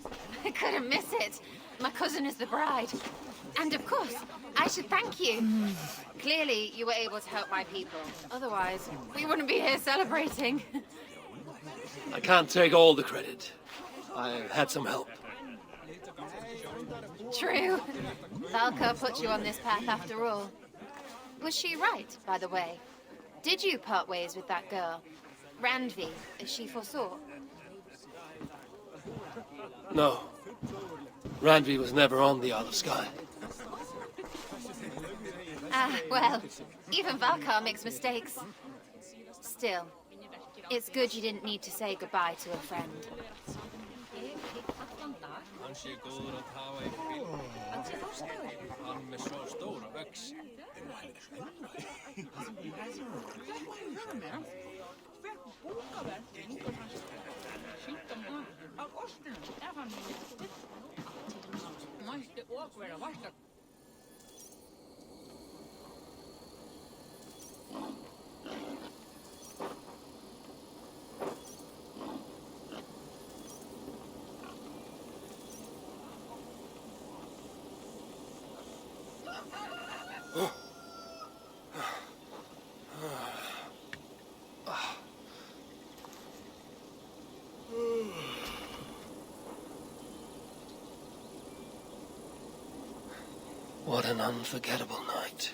I couldn't miss it. My cousin is the bride. And of course, I should thank you. Clearly, you were able to help my people. Otherwise, we wouldn't be here celebrating. I can't take all the credit. I had some help. True. Valka put you on this path after all. Was she right, by the way? Did you part ways with that girl? Randvi, as she foresaw? No. Randvi was never on the Isle of Skye. Ah, well, even Valkar makes mistakes. Still, it's good you didn't need to say goodbye to a friend. What an unforgettable night.